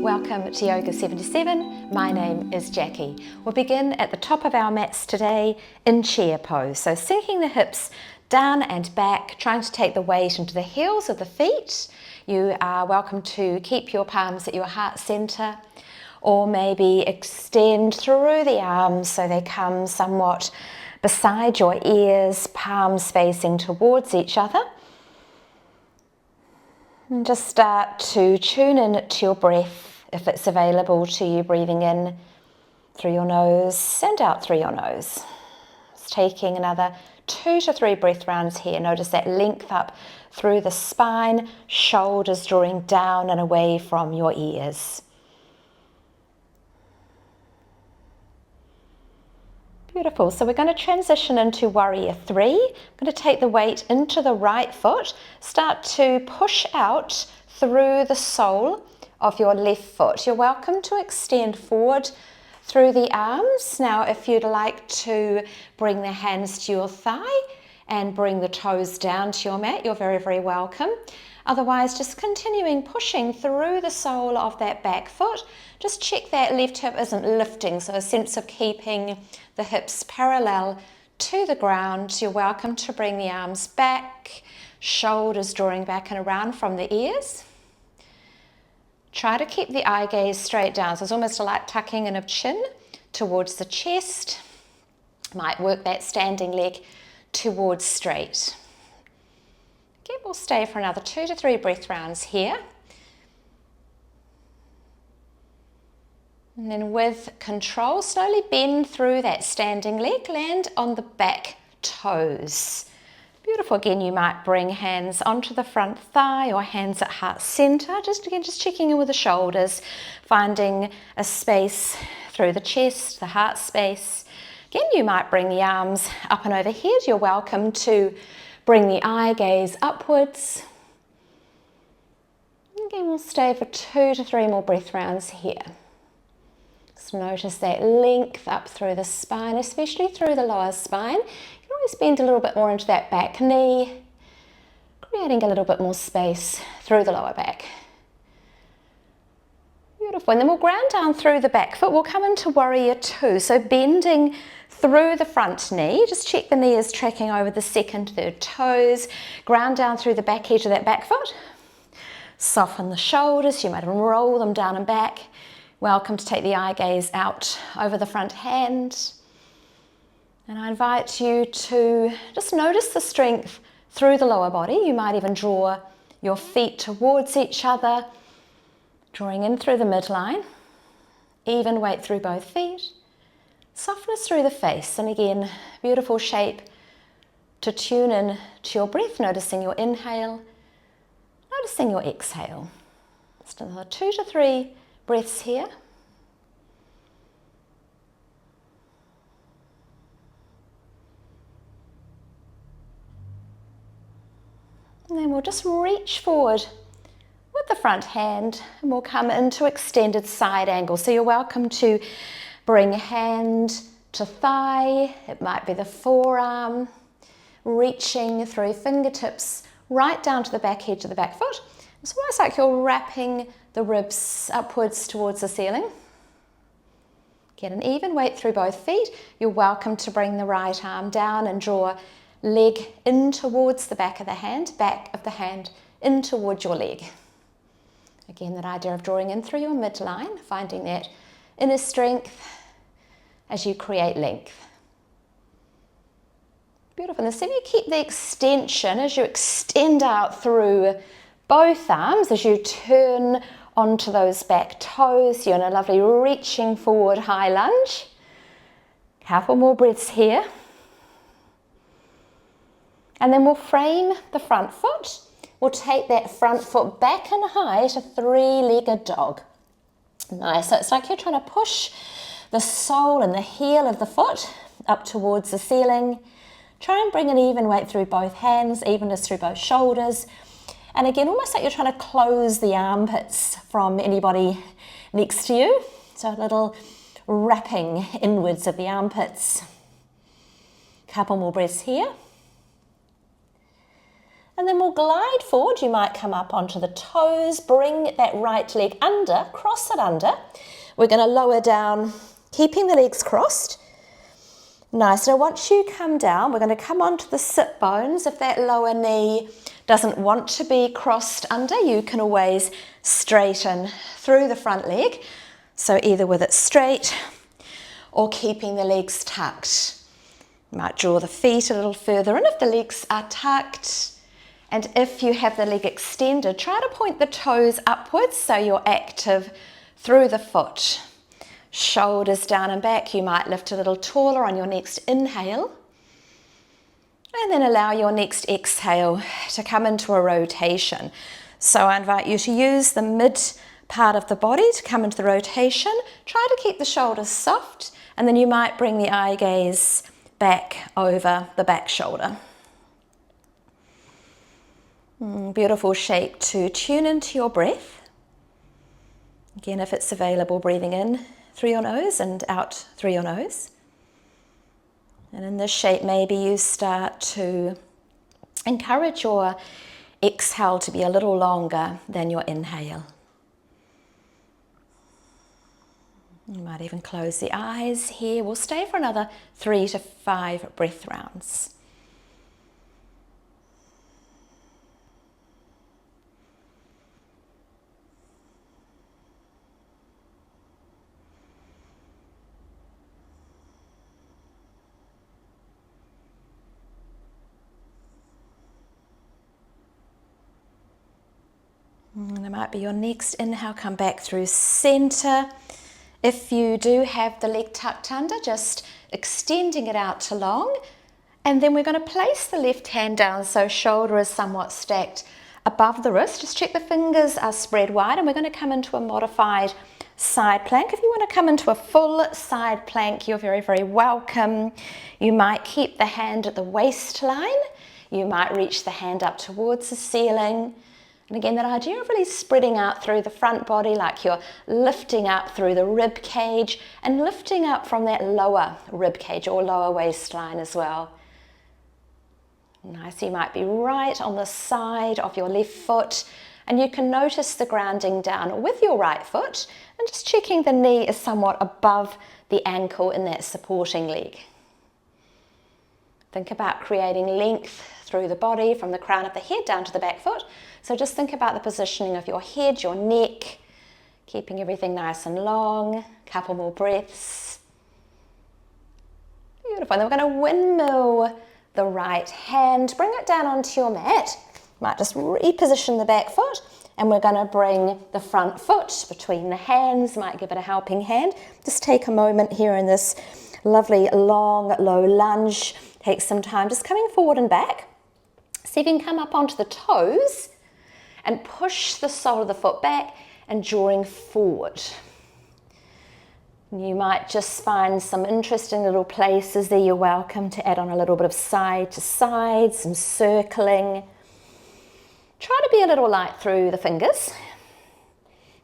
Welcome to Yoga 77. My name is Jackie. We'll begin at the top of our mats today in chair pose. So sinking the hips down and back, trying to take the weight into the heels of the feet. You are welcome to keep your palms at your heart center, or maybe extend through the arms so they come somewhat beside your ears, palms facing towards each other. And just start to tune in to your breath if it's available to you, breathing in through your nose and out through your nose. Just taking another 2 to 3 breath rounds here. Notice that length up through the spine, shoulders drawing down and away from your ears. Beautiful. So we're going to transition into warrior 3. I'm going to take the weight into the right foot. Start to push out through the sole of your left foot. You're welcome to extend forward through the arms. Now, if you'd like to bring the hands to your thigh and bring the toes down to your mat, you're very, very welcome. Otherwise, just continuing pushing through the sole of that back foot. Just check that left hip isn't lifting, so a sense of keeping the hips parallel to the ground. You're welcome to bring the arms back, shoulders drawing back and around from the ears. Try to keep the eye gaze straight down, so it's almost like tucking in of chin towards the chest. Might work that standing leg towards straight. Okay, we'll stay for another 2 to 3 breath rounds here. And then with control, slowly bend through that standing leg, land on the back toes. Beautiful. Again, you might bring hands onto the front thigh or hands at heart center. Just checking in with the shoulders, finding a space through the chest, the heart space. Again, you might bring the arms up and overhead. You're welcome to bring the eye gaze upwards. Again, we'll stay for 2 to 3 more breath rounds here. Just notice that length up through the spine, especially through the lower spine. You can always bend a little bit more into that back knee, creating a little bit more space through the lower back. Beautiful. And then we'll ground down through the back foot. We'll come into warrior 2. So bending through the front knee. Just check the knee is tracking over the second, third toes. Ground down through the back edge of that back foot. Soften the shoulders. You might even roll them down and back. Welcome to take the eye gaze out over the front hand. And I invite you to just notice the strength through the lower body. You might even draw your feet towards each other, drawing in through the midline. Even weight through both feet. Softness through the face. And again, beautiful shape to tune in to your breath, noticing your inhale, noticing your exhale. Just another 2 to 3 breaths here. And then we'll just reach forward with the front hand and we'll come into extended side angle. So you're welcome to bring hand to thigh. It might be the forearm, reaching through fingertips right down to the back edge of the back foot. It's almost like you're wrapping the ribs upwards towards the ceiling. Get an even weight through both feet. You're welcome to bring the right arm down and draw leg in towards the back of the hand in towards your leg. Again, that idea of drawing in through your midline, finding that inner strength as you create length. Beautiful. And so you keep the extension as you extend out through both arms, as you turn onto those back toes. You're in a lovely reaching forward high lunge. Couple more breaths here. And then we'll frame the front foot. We'll take that front foot back and high to 3-legged dog. Nice. So it's like you're trying to push the sole and the heel of the foot up towards the ceiling. Try and bring an even weight through both hands, evenness through both shoulders. And again, almost like you're trying to close the armpits from anybody next to you. So a little wrapping inwards of the armpits. Couple more breaths here. And then we'll glide forward. You might come up onto the toes, bring that right leg under, cross it under. We're going to lower down, keeping the legs crossed. Nice. Now once you come down, we're going to come onto the sit bones. If that lower knee doesn't want to be crossed under, you can always straighten through the front leg. So either with it straight or keeping the legs tucked. You might draw the feet a little further in if the legs are tucked. And if you have the leg extended, try to point the toes upwards so you're active through the foot. Shoulders down and back. You might lift a little taller on your next inhale. And then allow your next exhale to come into a rotation. So I invite you to use the mid part of the body to come into the rotation. Try to keep the shoulders soft, and then you might bring the eye gaze back over the back shoulder. Beautiful shape to tune into your breath. Again, if it's available, breathing in through your nose and out through your nose. And in this shape, maybe you start to encourage your exhale to be a little longer than your inhale. You might even close the eyes here. We'll stay for another 3 to 5 breath rounds. And it might be your next inhale, come back through center. If you do have the leg tucked under, just extending it out to long. And then we're going to place the left hand down so shoulder is somewhat stacked above the wrist. Just check the fingers are spread wide, and we're going to come into a modified side plank. If you want to come into a full side plank, you're very, very welcome. You might keep the hand at the waistline. You might reach the hand up towards the ceiling. And again, that idea of really spreading out through the front body, like you're lifting up through the rib cage and lifting up from that lower rib cage or lower waistline as well. Nice, you might be right on the side of your left foot, and you can notice the grounding down with your right foot and just checking the knee is somewhat above the ankle in that supporting leg. Think about creating length through the body from the crown of the head down to the back foot. So just think about the positioning of your head, your neck, keeping everything nice and long. Couple more breaths. Beautiful. And then we're going to windmill the right hand. Bring it down onto your mat. Might just reposition the back foot, and we're going to bring the front foot between the hands. Might give it a helping hand. Just take a moment here in this lovely long low lunge. Take some time just coming forward and back. See if you can come up onto the toes and push the sole of the foot back and drawing forward. You might just find some interesting little places there. You're welcome to add on a little bit of side to side, some circling. Try to be a little light through the fingers.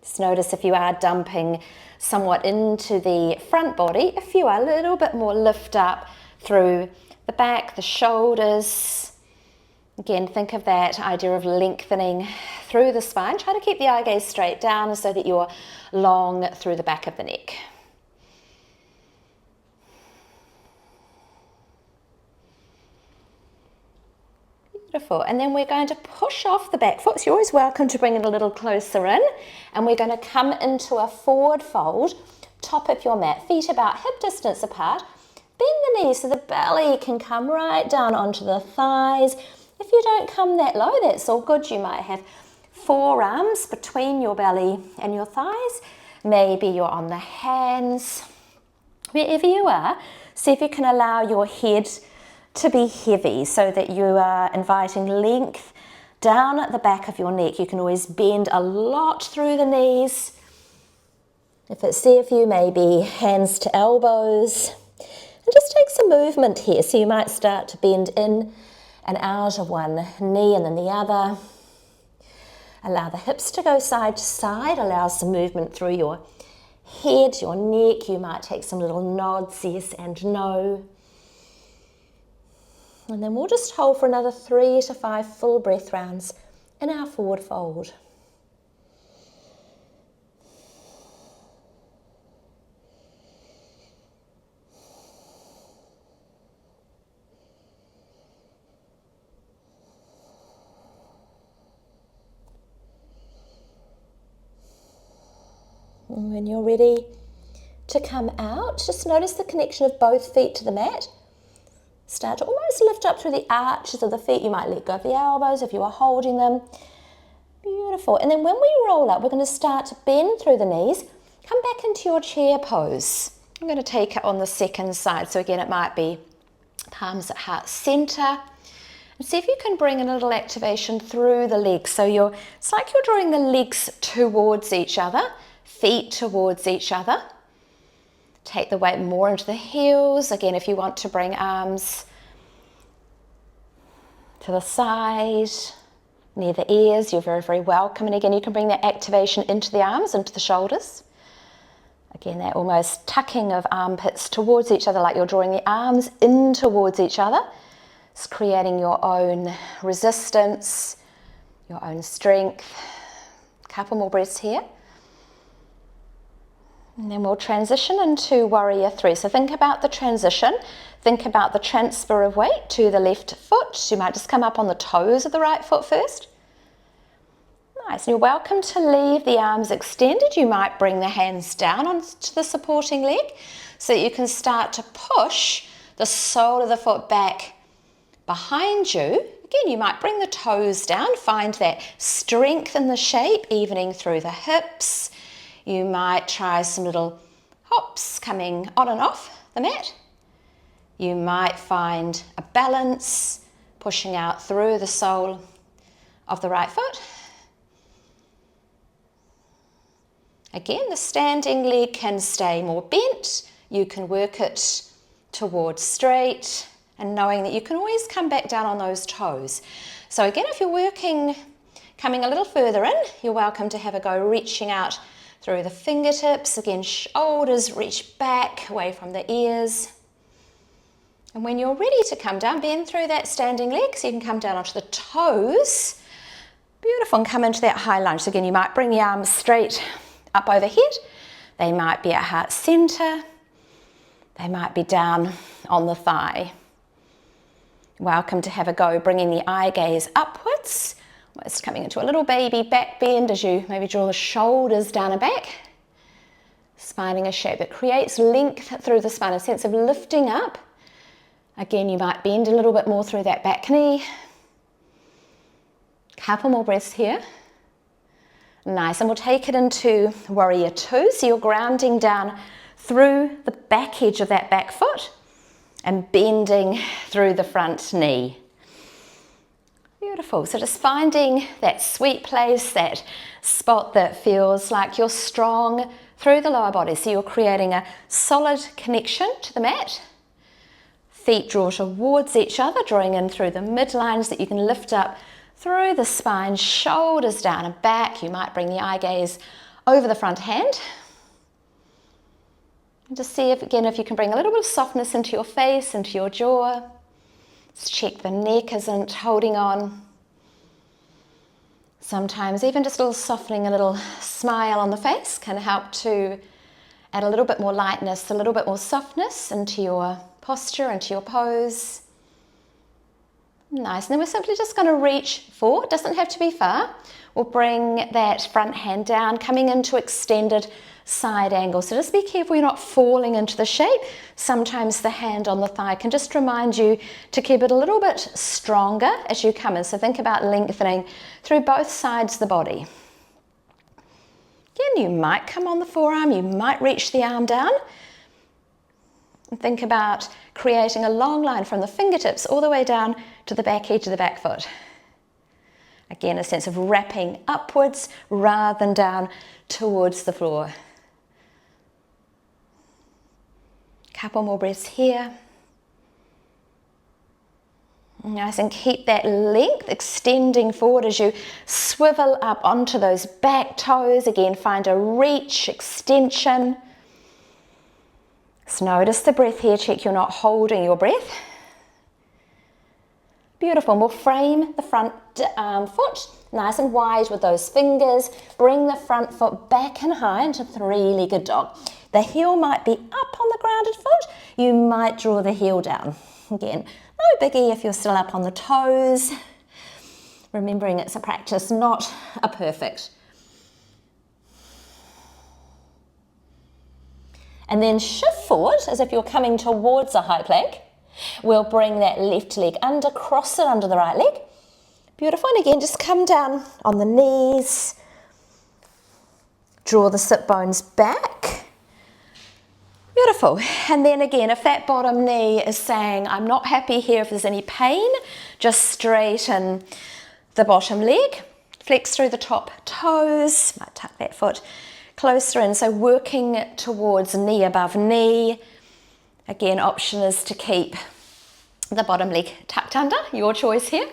Just notice if you are dumping somewhat into the front body, if you are a little bit more lift up through the back, the shoulders. Again, think of that idea of lengthening through the spine. Try to keep the eye gaze straight down so that you're long through the back of the neck. Beautiful. And then we're going to push off the back foot. So you're always welcome to bring it a little closer in. And we're going to come into a forward fold, top of your mat, feet about hip distance apart. Bend the knees so the belly can come right down onto the thighs. If you don't come that low, that's all good. You might have forearms between your belly and your thighs. Maybe you're on the hands. Wherever you are, see if you can allow your head to be heavy so that you are inviting length down at the back of your neck. You can always bend a lot through the knees. If it's there for you, maybe hands to elbows. And just take some movement here. So you might start to bend in and out of one knee and then the other. Allow the hips to go side to side. Allow some movement through your head, your neck. You might take some little nods, yes and no. And then we'll just hold for another 3 to 5 full breath rounds in our forward fold. And when you're ready to come out, just notice the connection of both feet to the mat. Start to almost lift up through the arches of the feet. You might let go of the elbows if you are holding them. Beautiful. And then when we roll up, we're going to start to bend through the knees. Come back into your chair pose. I'm going to take it on the second side. So again, it might be palms at heart center. And see if you can bring a little activation through the legs. So it's like you're drawing the legs towards each other, feet towards each other. Take the weight more into the heels. Again, if you want to bring arms to the side, near the ears, you're very, very welcome. And again, you can bring that activation into the arms, into the shoulders. Again, that almost tucking of armpits towards each other, like you're drawing the arms in towards each other. It's creating your own resistance, your own strength. A couple more breaths here. And then we'll transition into warrior 3. So think about the transition. Think about the transfer of weight to the left foot. You might just come up on the toes of the right foot first. Nice. And you're welcome to leave the arms extended. You might bring the hands down onto the supporting leg so that you can start to push the sole of the foot back behind you. Again, you might bring the toes down. Find that strength in the shape, evening through the hips. You might try some little hops coming on and off the mat. You might find a balance pushing out through the sole of the right foot. Again, the standing leg can stay more bent. You can work it towards straight and knowing that you can always come back down on those toes. So again, if you're coming a little further in, you're welcome to have a go reaching out through the fingertips. Again, shoulders reach back away from the ears. And when you're ready to come down, bend through that standing leg so you can come down onto the toes. Beautiful, and come into that high lunge. So again, you might bring the arms straight up overhead. They might be at heart center. They might be down on the thigh. Welcome to have a go bringing the eye gaze upwards. Almost coming into a little baby back bend as you maybe draw the shoulders down and back. Finding a shape that creates length through the spine, a sense of lifting up. Again, you might bend a little bit more through that back knee. Couple more breaths here. Nice, and we'll take it into warrior 2. So you're grounding down through the back edge of that back foot and bending through the front knee. Beautiful. So just finding that sweet place, that spot that feels like you're strong through the lower body. So you're creating a solid connection to the mat. Feet draw towards each other, drawing in through the midlines that you can lift up through the spine, shoulders down and back. You might bring the eye gaze over the front hand. And just see if you can bring a little bit of softness into your face, into your jaw. Let's check the neck isn't holding on. Sometimes even just a little softening, a little smile on the face can help to add a little bit more lightness, a little bit more softness into your posture, into your pose. Nice, and then we're simply just going to reach forward, doesn't have to be far. We'll bring that front hand down, coming into extended side angle. So just be careful you're not falling into the shape. Sometimes the hand on the thigh can just remind you to keep it a little bit stronger as you come in. So think about lengthening through both sides of the body. Again, you might come on the forearm, you might reach the arm down. And think about creating a long line from the fingertips all the way down to the back edge of the back foot. Again, a sense of wrapping upwards rather than down towards the floor. Couple more breaths here. Nice, and keep that length extending forward as you swivel up onto those back toes. Again, find a reach, extension. So notice the breath here, check you're not holding your breath. Beautiful. And we'll frame the front foot nice and wide with those fingers. Bring the front foot back and high into three-legged dog. The heel might be up on the grounded foot. You might draw the heel down. Again, no biggie if you're still up on the toes. Remembering it's a practice, not a perfect. And then shift forward as if you're coming towards a high plank. We'll bring that left leg under, cross it under the right leg. Beautiful. And again, just come down on the knees. Draw the sit bones back. Beautiful. And then again, if that bottom knee is saying, I'm not happy here, if there's any pain, just straighten the bottom leg. Flex through the top toes. Might tuck that foot closer in. So working towards knee above knee. Again, option is to keep the bottom leg tucked under, your choice here.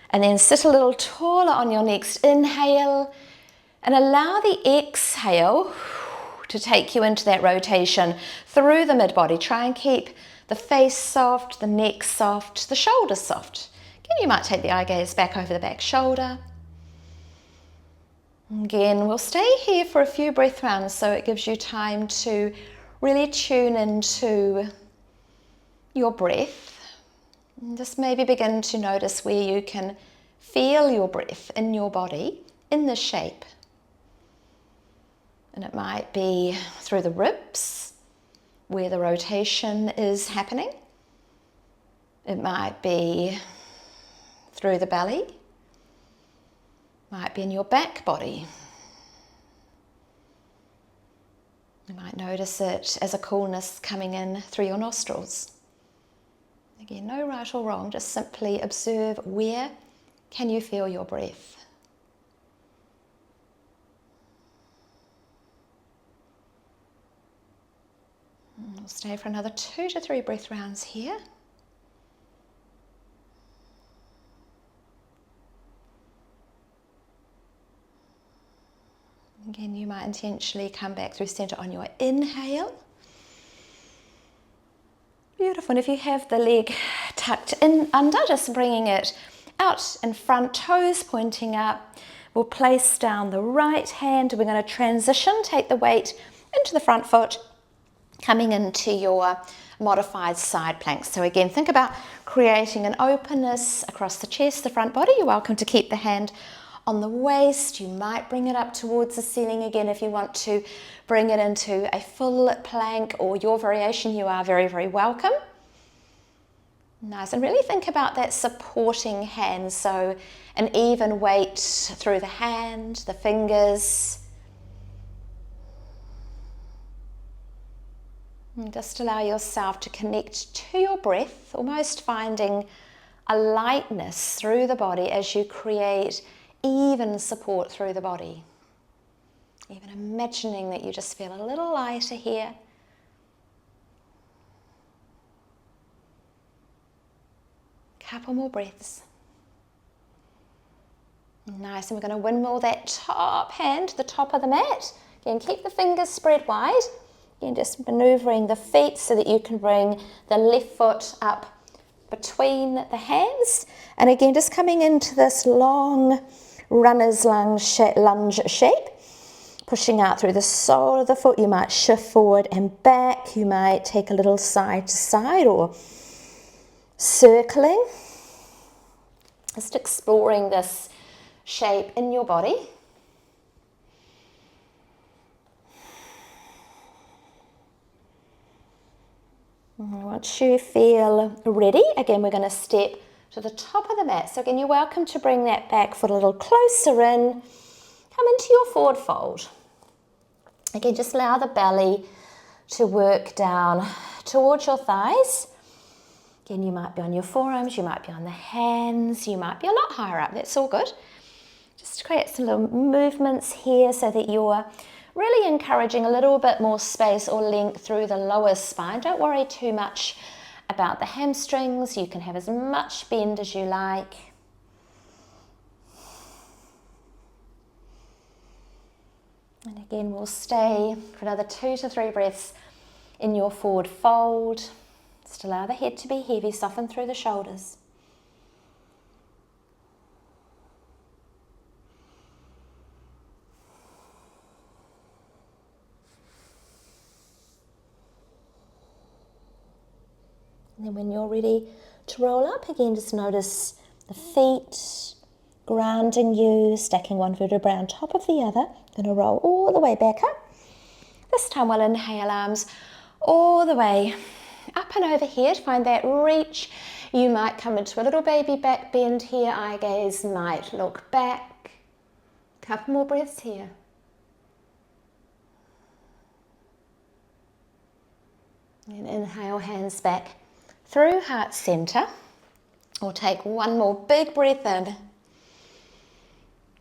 And then sit a little taller on your next inhale and allow the exhale to take you into that rotation through the mid-body. Try and keep the face soft, the neck soft, the shoulders soft. Again, you might take the eye gaze back over the back shoulder. Again, we'll stay here for a few breath rounds so it gives you time to really tune into your breath. And just maybe begin to notice where you can feel your breath in your body, in the shape. And it might be through the ribs, where the rotation is happening. It might be through the belly. Might be in your back body. You might notice it as a coolness coming in through your nostrils. Again, no right or wrong, just simply observe where can you feel your breath. We'll stay for another 2 to 3 breath rounds here. Again, you might intentionally come back through center on your inhale. Beautiful. And if you have the leg tucked in under, just bringing it out in front, toes pointing up. We'll place down the right hand. We're going to transition, take the weight into the front foot, coming into your modified side plank. So again, think about creating an openness across the chest, the front body. You're welcome to keep the hand on the waist. You might bring it up towards the ceiling again if you want to bring it into a full plank or your variation. You are very, very welcome. Nice. And really think about that supporting hand. So an even weight through the hand, the fingers. And just allow yourself to connect to your breath, almost finding a lightness through the body as you create even support through the body. Even imagining that you just feel a little lighter here. Couple more breaths. Nice, and we're going to windmill that top hand to the top of the mat. Again, keep the fingers spread wide. Again, just maneuvering the feet so that you can bring the left foot up between the hands. And again, just coming into this long runner's lunge shape. Pushing out through the sole of the foot. You might shift forward and back. You might take a little side to side or circling. Just exploring this shape in your body. Once you feel ready, again, we're going to step to the top of the mat. So again, you're welcome to bring that back foot a little closer in. Come into your forward fold. Again, just allow the belly to work down towards your thighs. Again, you might be on your forearms, you might be on the hands, you might be a lot higher up. That's all good. Just create some little movements here so that you're really encouraging a little bit more space or length through the lower spine. Don't worry too much about the hamstrings. You can have as much bend as you like. And again, we'll stay for another 2 to 3 breaths in your forward fold. Just allow the head to be heavy, soften through the shoulders. And then when you're ready to roll up, again, just notice the feet grounding you, stacking one vertebra on top of the other. Going to roll all the way back up. This time we'll inhale, arms all the way up and overhead. Find that reach. You might come into a little baby back bend here. Eye gaze might look back. Couple more breaths here. And inhale, hands back through heart center. We'll take one more big breath in.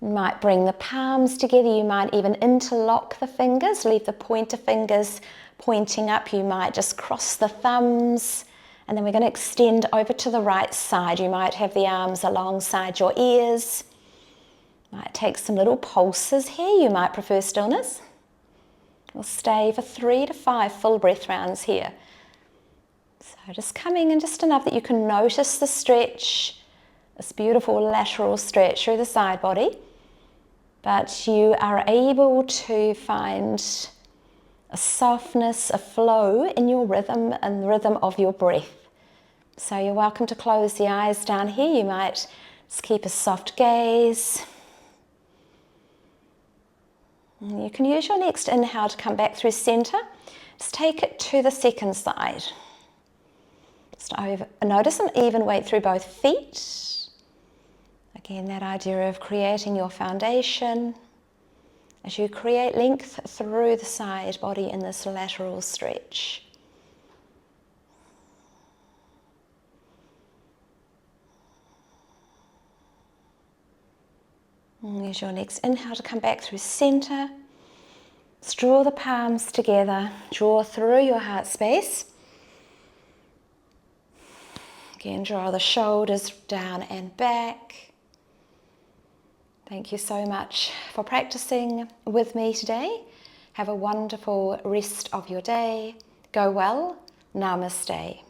You might bring the palms together. You might even interlock the fingers. Leave the pointer fingers pointing up. You might just cross the thumbs. And then we're going to extend over to the right side. You might have the arms alongside your ears. Might take some little pulses here. You might prefer stillness. We'll stay for 3 to 5 full breath rounds here. So just coming in just enough that you can notice the stretch, this beautiful lateral stretch through the side body. But you are able to find a softness, a flow in your rhythm and the rhythm of your breath. So you're welcome to close the eyes down here. You might just keep a soft gaze. And you can use your next inhale to come back through center. Just take it to the second side. Just notice an even weight through both feet. Again, that idea of creating your foundation as you create length through the side body in this lateral stretch. And use your next inhale to come back through center. Just draw the palms together, draw through your heart space. Again, draw the shoulders down and back. Thank you so much for practicing with me today. Have a wonderful rest of your day. Go well. Namaste.